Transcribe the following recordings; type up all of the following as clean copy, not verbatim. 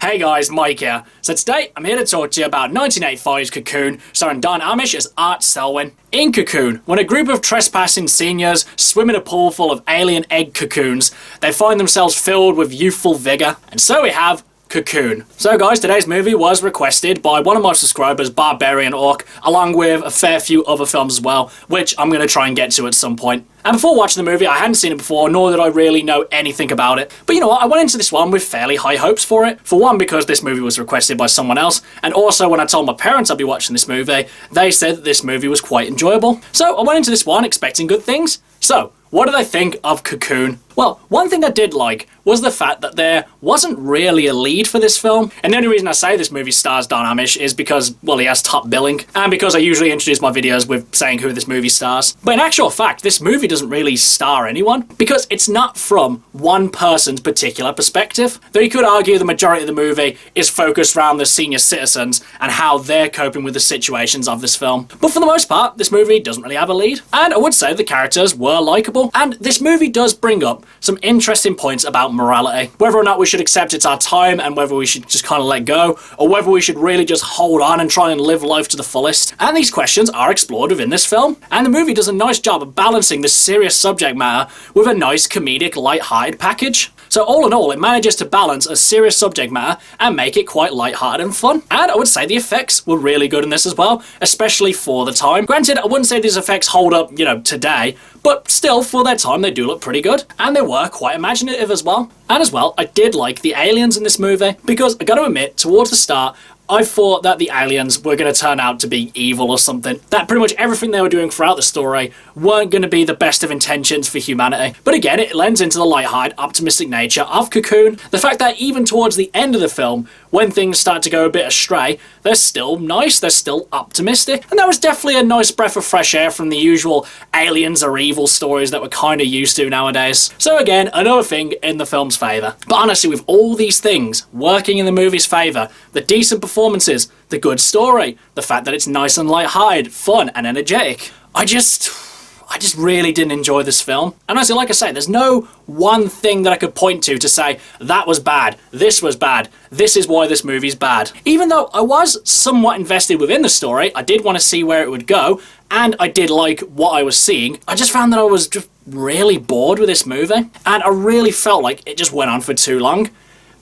Hey guys, Mike here. So today, I'm here to talk to you about 1985's Cocoon, starring Don Amish as Art Selwyn. In Cocoon, when a group of trespassing seniors swim in a pool full of alien egg cocoons, they find themselves filled with youthful vigour. And so we have Cocoon. So guys, today's movie was requested by one of my subscribers, Barbarian Orc, along with a fair few other films as well, which I'm going to try and get to at some point. And before watching the movie, I hadn't seen it before, nor did I really know anything about it. But you know what, I went into this one with fairly high hopes for it. For one, because this movie was requested by someone else, and also when I told my parents I'd be watching this movie, they said that this movie was quite enjoyable. So I went into this one expecting good things. So, what did I think of Cocoon? Well, one thing I did like was the fact that there wasn't really a lead for this film. And the only reason I say this movie stars Don Amish is because, well, he has top billing. And because I usually introduce my videos with saying who this movie stars. But in actual fact, this movie doesn't really star anyone. Because it's not from one person's particular perspective. Though you could argue the majority of the movie is focused around the senior citizens and how they're coping with the situations of this film. But for the most part, this movie doesn't really have a lead. And I would say the characters were likeable. And this movie does bring up some interesting points about morality. Whether or not we should accept it's our time and whether we should just kind of let go, or whether we should really just hold on and try and live life to the fullest. And these questions are explored within this film. And the movie does a nice job of balancing this serious subject matter with a nice comedic, light-hearted package. So all in all, it manages to balance a serious subject matter and make it quite light-hearted and fun. And I would say the effects were really good in this as well, especially for the time. Granted, I wouldn't say these effects hold up, today, but still, for their time, they do look pretty good. And they were quite imaginative as well. And as well, I did like the aliens in this movie, because I gotta admit, towards the start, I thought that the aliens were going to turn out to be evil or something. That pretty much everything they were doing throughout the story weren't going to be the best of intentions for humanity. But again, it lends into the light-hearted, optimistic nature of Cocoon. The fact that even towards the end of the film, when things start to go a bit astray, they're still nice, they're still optimistic. And that was definitely a nice breath of fresh air from the usual aliens are evil stories that we're kind of used to nowadays. So again, another thing in the film's favour. But honestly, with all these things working in the movie's favour, the decent performances, the good story, the fact that it's nice and light-hearted, fun and energetic, I just really didn't enjoy this film. And honestly, like I say, there's no one thing that I could point to say, that was bad, this was bad, this is why this movie's bad. Even though I was somewhat invested within the story, I did want to see where it would go, and I did like what I was seeing, I just found that I was just really bored with this movie. And I really felt like it just went on for too long.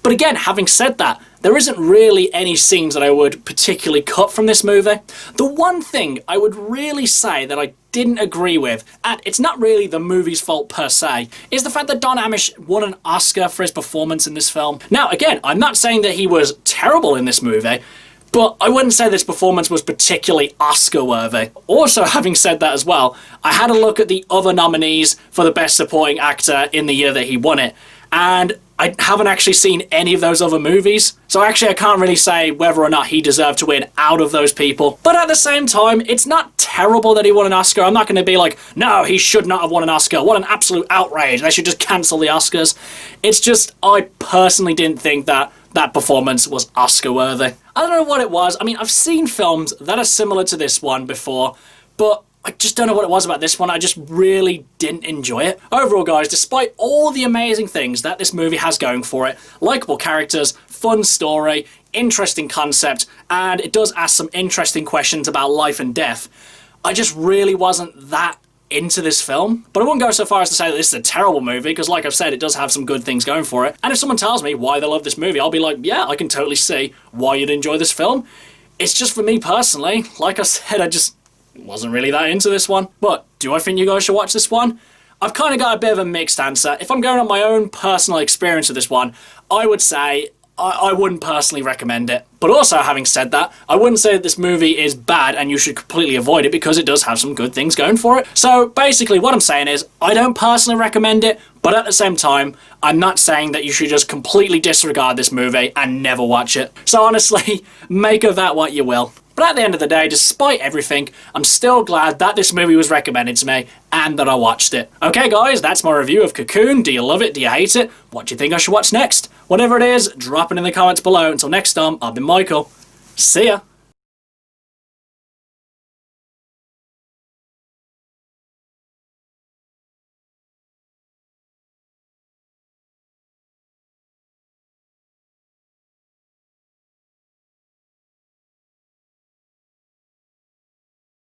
But again, having said that, there isn't really any scenes that I would particularly cut from this movie. The one thing I would really say that I didn't agree with, and it's not really the movie's fault per se, is the fact that Don Amish won an Oscar for his performance in this film. Now, again, I'm not saying that he was terrible in this movie, but I wouldn't say this performance was particularly Oscar-worthy. Also, having said that as well, I had a look at the other nominees for the Best Supporting Actor in the year that he won it, and I haven't actually seen any of those other movies. So actually I can't really say whether or not he deserved to win out of those people. But at the same time, it's not terrible that he won an Oscar. I'm not going to be like, no, he should not have won an Oscar. What an absolute outrage. They should just cancel the Oscars. It's just, I personally didn't think that that performance was Oscar-worthy. I don't know what it was. I mean, I've seen films that are similar to this one before, but I just don't know what it was about this one. I just really didn't enjoy it. Overall, guys, despite all the amazing things that this movie has going for it, likeable characters, fun story, interesting concept, and it does ask some interesting questions about life and death, I just really wasn't that into this film. But I wouldn't go so far as to say that this is a terrible movie, because like I've said, it does have some good things going for it. And if someone tells me why they love this movie, I'll be like, yeah, I can totally see why you'd enjoy this film. It's just for me personally, like I said, I just wasn't really that into this one. But do I think you guys should watch this one? I've kind of got a bit of a mixed answer. If I'm going on my own personal experience with this one, I would say I wouldn't personally recommend it. But also, having said that, I wouldn't say that this movie is bad and you should completely avoid it, because it does have some good things going for it. So basically what I'm saying is, I don't personally recommend it, but at the same time, I'm not saying that you should just completely disregard this movie and never watch it. So honestly, make of that what you will. But at the end of the day, despite everything, I'm still glad that this movie was recommended to me and that I watched it. Okay guys, that's my review of Cocoon. Do you love it? Do you hate it? What do you think I should watch next? Whatever it is, drop it in the comments below. Until next time, I've been Michael. See ya!